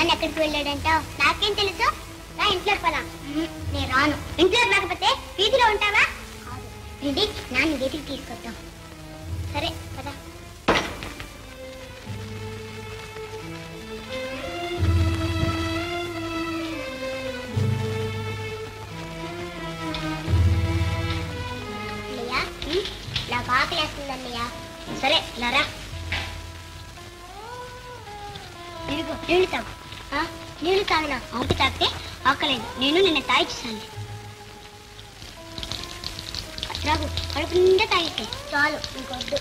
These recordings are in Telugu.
నాన్న ఎక్కడికి వెళ్ళాడంటావు? నాకేం తెలుసు? రా ఇంట్లో పదా. నేను రాను. ఇంట్లో రాకపోతే వీధిలో ఉంటావా? ఏంటి నాన్న గేటికి తీసుకొద్దాం. సరే పదా. నాకు ఆకలేస్తుందన్నయ్య. సరే లారా. ఇదిగో నీళ్లు తాగు. నీళ్లు తాగినా ఆకు తాగితే ఆకలేదు. నేను నిన్న తాగిచ్చాను. రాగు కడుపు నిండా తాగితే చాలు, ఇంకొద్దు.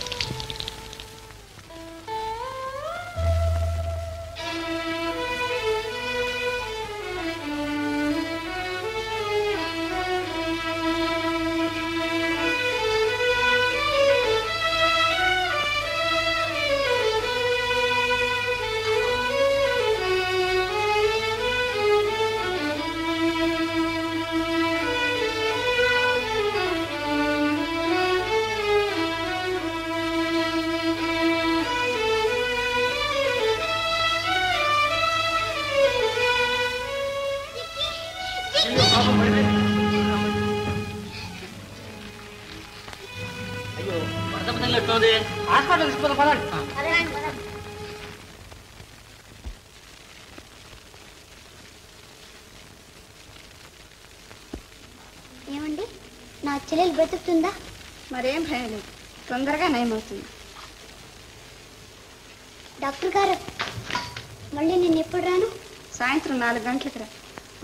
ఏమండి, నా చెల్లెలు బ్రతుకుతుందా? మరేం భయం లేదు, తొందరగా నయమవుతుంది. డాక్టర్ గారు, మళ్ళీ నేను ఎప్పుడు రాను? సాయంత్రం 4 గంటలకు రా.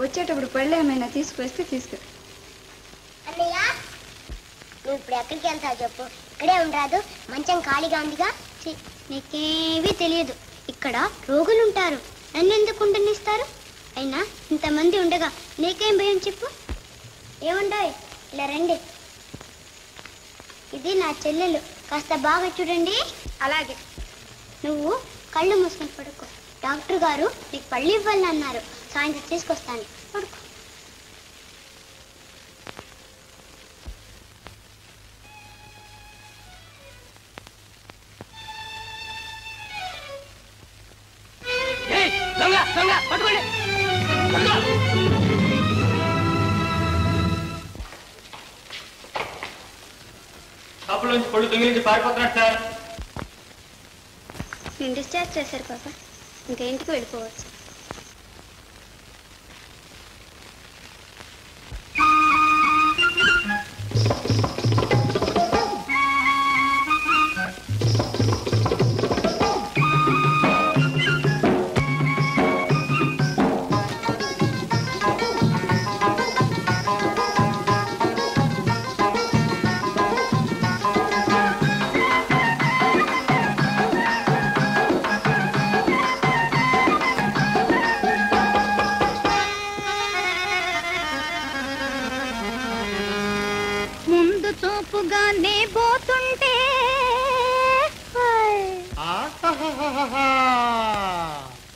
వచ్చేటప్పుడు పళ్ళు ఏమైనా తీసుకొస్తే తీసుకురా. అన్నయ్య, నువ్వు ఇప్పుడు ఎక్కడికి వెళ్తావు చెప్పు? ఇక్కడే ఉండరాదు? మంచం ఖాళీగా ఉందిగా. నీకేమీ తెలియదు. ఇక్కడ రోగులు ఉంటారు, నన్ను ఎందుకు ఉండనిస్తారు? అయినా ఇంతమంది ఉండగా నీకేం భయం చెప్పు? ఏముంటాయి? ఇలా రండి. ఇది నా చెల్లెలు, కాస్త బాగా చూడండి. అలాగే. నువ్వు కళ్ళు మూసుకొని పడుకో. డాక్టర్ గారు నీకు పళ్ళు ఇవ్వాలని అన్నారు. సాయంత్రం తీసుకొస్తాను. పడుకో. పళ్ళు దొంగిలించి పారిపోతున్నాడు సార్. నేను డిశ్చార్జ్ చేశారు పాప, ఇంకా ఇంటికి వెళ్ళిపోవచ్చు.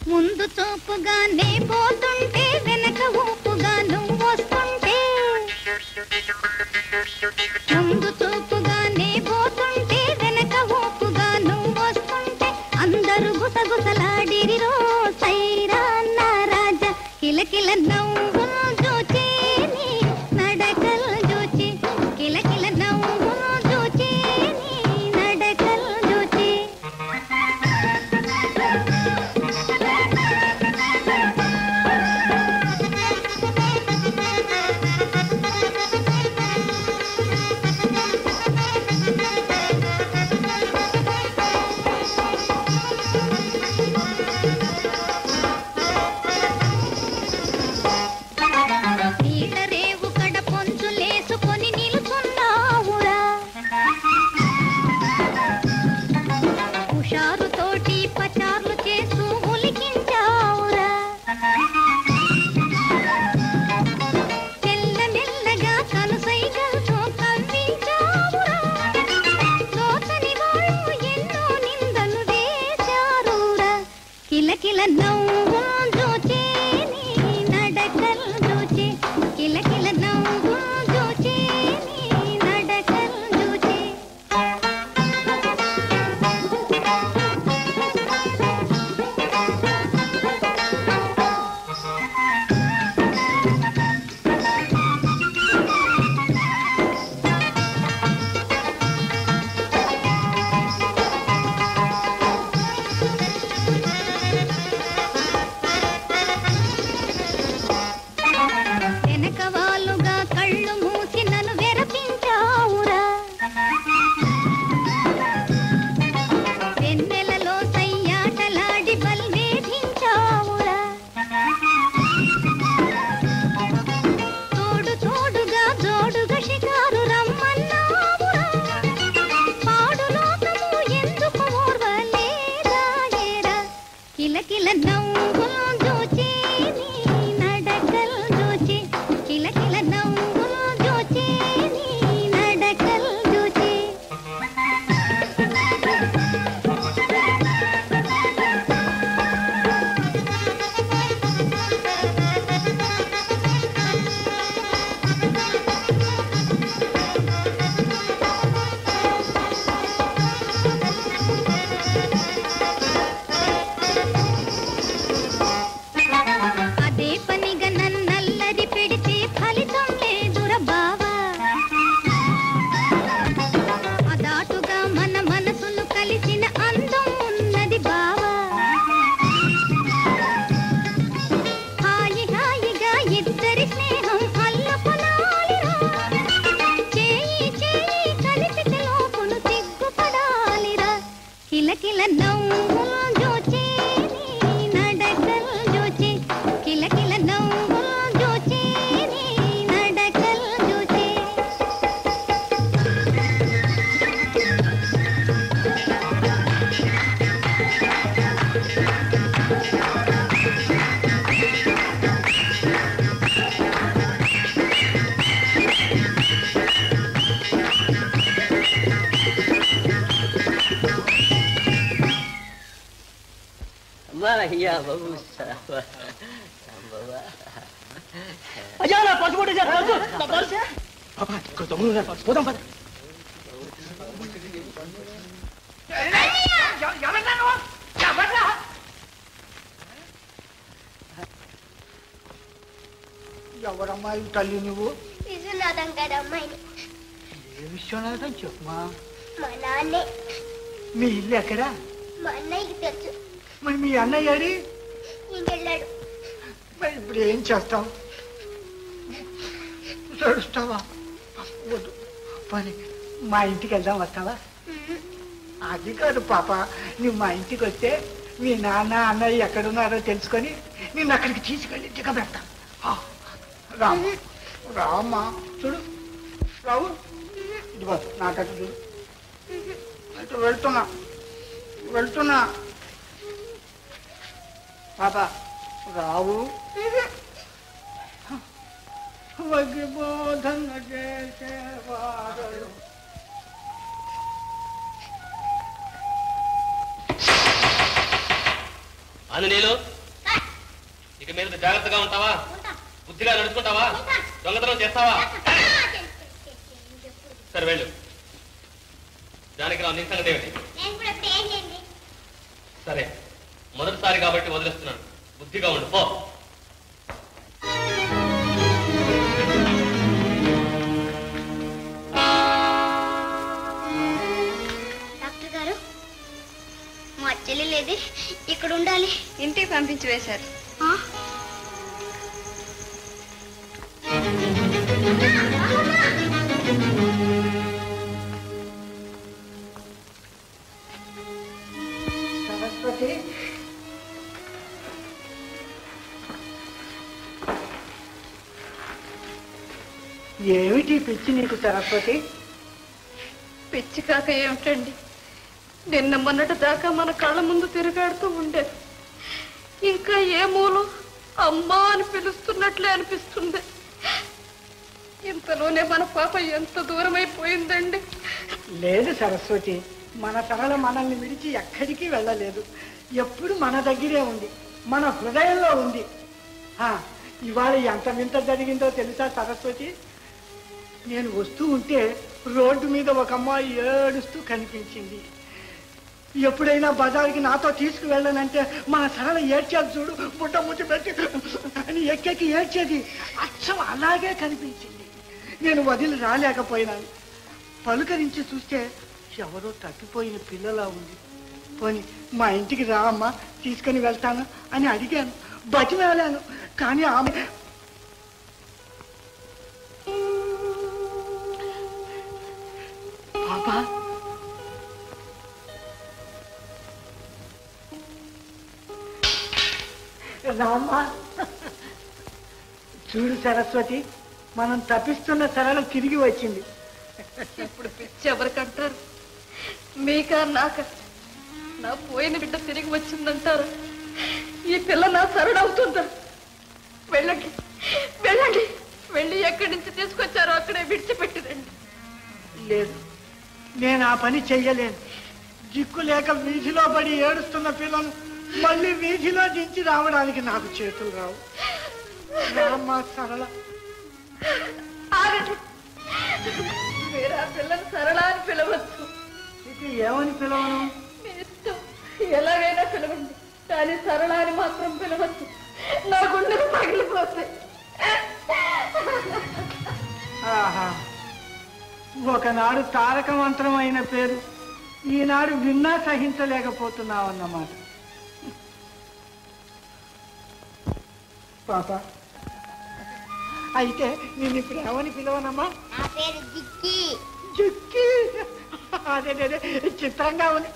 ముందు చూపుగానే పోతుంటే వెనక ఊపుగా నువ్వు వస్తుంటే, ముందు చూపుగానే పోతుంటే వెనక ఊపుగా నువ్వు వస్తుంటే అందరూ గుసగుసలాడిరిరో సైరా అన్న రాజా. కిలకిల నవ్వు చూచి నీ నడకలు చూచి, కిలకిల నవ్వు చూచి నీ నడకలు చూచి. నవ్వులు జోచి నీ నడకలు జోచి కిలకిల నవ్వులు జోచి నీ నడకలు జోచి అదే పనిగా నన్నల్లరి పెడితే ఫలితం లేదుర బావా అదాటుగా మన మనసులు కలిసిన అందం ఉన్నది బావా హాయి హాయిగా ఇద్దరి స్నేహం అల్లపనాలిరా చేయి చేయి కలిపితే లోపులు సిగ్గుపడాలిరా కిలకిల నవ్వులు జోచి నీ నడకలు జోచి కిలకిల నవ్వులు జోచి నీ నడకలు జోచి అయ్యా బాబు అయ్యా నా పసు పోదాం పద ఎవరమ్మాయి తల్లి నువ్వు విశ్వనాథం గారి అమ్మాయిని. ఏ విశ్వనాథం చెప్పమా మా నాన్నే. మీ ఇల్లు ఎక్కడా మా అన్నయ్యకి తెలుసు. మరి మీ అన్నయ్య ఏడి? ఇంకెళ్ళాడు. మరి ఇప్పుడు ఏం చేస్తావు? నడుస్తావా? వద్దు పని మా ఇంటికి వెళ్దాం, వస్తావా? అది కాదు పాప, నువ్వు మా ఇంటికి వస్తే మీ నాన్న అన్నయ్య ఎక్కడున్నారో తెలుసుకొని నిన్ను అక్కడికి తీసుకెళ్ళి దిగబెడతా. రామ్మా రామ్మా, చూడు రావు, ఇదిగో నాకట్టు చూడు, అటు వెళ్తున్నా వెళ్తున్నా. పాప రావు, వగ్గిబోధన చేసేవారు. ఆంజనేయులు, ఇక మీద జాగ్రత్తగా ఉంటావా? బుద్ధిగా నడుచుకుంటావా? దొంగతనం చేస్తావా? సరే వెళ్ళు. జానకిరావు, నీ సంగతి ఏమిటి? సరే, మొదటిసారి కాబట్టి వదిలేస్తున్నాను. బుద్ధిగా ఉండు, పో. డాక్టర్ గారు, మా చెల్లి లేది, ఇక్కడ ఉండాలి. ఇంటికి పంపించి వేశారు. సరస్వతి, ఏమిటి పిచ్చి నీకు సరస్వతి? పిచ్చి కాక ఏమిటండి, నిన్న మొన్నటి దాకా మన కళ్ళ ముందు తిరుగాడుతూ ఉండేది. ఇంకా ఏ మూలం అమ్మా అని పిలుస్తున్నట్లే అనిపిస్తుంది. ఇంతలోనే మన పాప ఎంత దూరం అయిపోయిందండి. లేదు సరస్వతి, మన సరళ మనల్ని విడిచి ఎక్కడికి వెళ్ళలేదు. ఎప్పుడు మన దగ్గరే ఉంది, మన హృదయంలో ఉంది. ఇవాళ ఎంత వింత జరిగిందో తెలుసా సరస్వతి? నేను వస్తూ ఉంటే రోడ్డు మీద ఒక అమ్మాయి ఏడుస్తూ కనిపించింది. ఎప్పుడైనా బజార్కి నాతో తీసుకువెళ్ళనంటే మన సరళ ఏడ్చేది చూడు, బుట్ట ముట్టి పెట్టి అని ఎక్కెక్కి ఏడ్చేది. అచ్చం అలాగే కనిపించింది. నేను వదిలి రాలేకపోయినాను. పలుకరించి చూస్తే ఎవరో తప్పిపోయిన పిల్లలా ఉంది. పోనీ మా ఇంటికి రా అమ్మా, తీసుకొని వెళ్తాను అని అడిగాను, బతిమాలాను. కానీ ఆమె పాపా రామ్మా, చూడు సరస్వతి, మనం తప్పిస్తున్న సరళ తిరిగి వచ్చింది. ఇప్పుడు పిచ్చి ఎవరికంటారు? మీకా నాక? నా పోయిన బిడ్డ తిరిగి వచ్చిందంటారు. ఈ పిల్ల నా సరళవుతుందా? వెళ్ళండి వెళ్ళండి, వెళ్ళి ఎక్కడి నుంచి తీసుకొచ్చారో అక్కడే విడిచిపెట్టిరండి. లేదు, నేను ఆ పని చెయ్యలేను. దిక్కు లేక వీధిలో పడి ఏడుస్తున్న పిల్లలు మళ్ళీ వీధిలో దించి రావడానికి నాకు చేతులు రావు. రామ్మా సరళ. ఆగండి, మీరు ఆ పిల్లని సరళ అని పిలవచ్చు. ఇక ఏమని పిలవను? మీ ఇష్టం, ఎలాగైనా పిలవండి, కానీ సరళ అని మాత్రం పిలవచ్చు. నా గుండెలు పగిలిపోతాయి. ఆహా, ఒకనాడు తారక మంత్రం అయిన పేరు ఈనాడు విన్నా సహించలేకపోతున్నావన్నమాట. పాప, అయితే నేను ఇప్పుడు ఏమని పిలవనమ్మా? నా పేరు జిక్కి. జిక్కి? అదే చిత్రంగా ఉంది.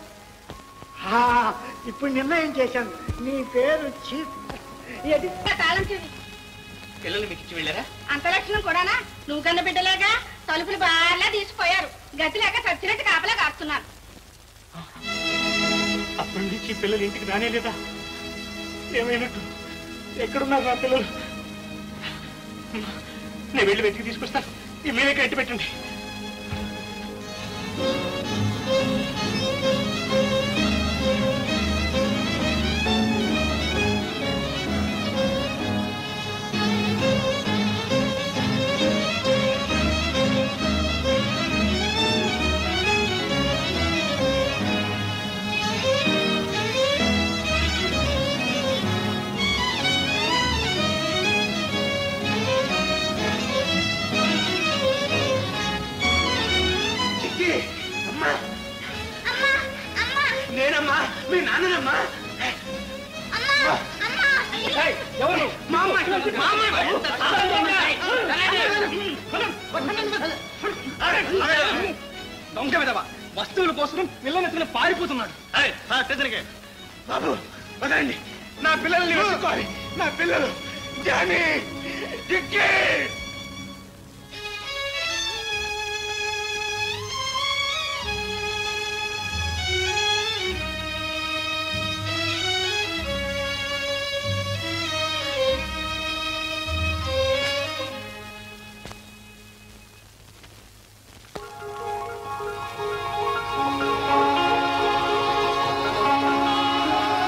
ఇప్పుడు నిర్ణయం చేశాను, నీ పేరు పిల్లలు మీకు ఇచ్చి వెళ్ళారా? అంత లక్షణం కూడానా? నువ్వు కన్న బిడ్డలేగా తలుపులు బాగా తీసిపోయారు. గతి లేక చచ్చినట్టు కాపలా కాస్తున్నారు. అప్పటి నుంచి పిల్లలు ఇంటికి రానే లేదా? ఏమైనట్టు? ఎక్కడున్నారు నా పిల్లలు? నేను వెళ్ళి వెతికి తీసుకొస్తాను. ఈ మీరే కట్టి పెట్టండి. నేనమ్మా, మీ నాన్ననమ్మా. ఎవరు? దొంగ విధవా, వస్తువుల కోసం పిల్లలు పారిపోతున్నాడు. బాబు వదండి, నా పిల్లల్ని వెతుక్కోవాలి. నా పిల్లలు జానీ, జిక్కి.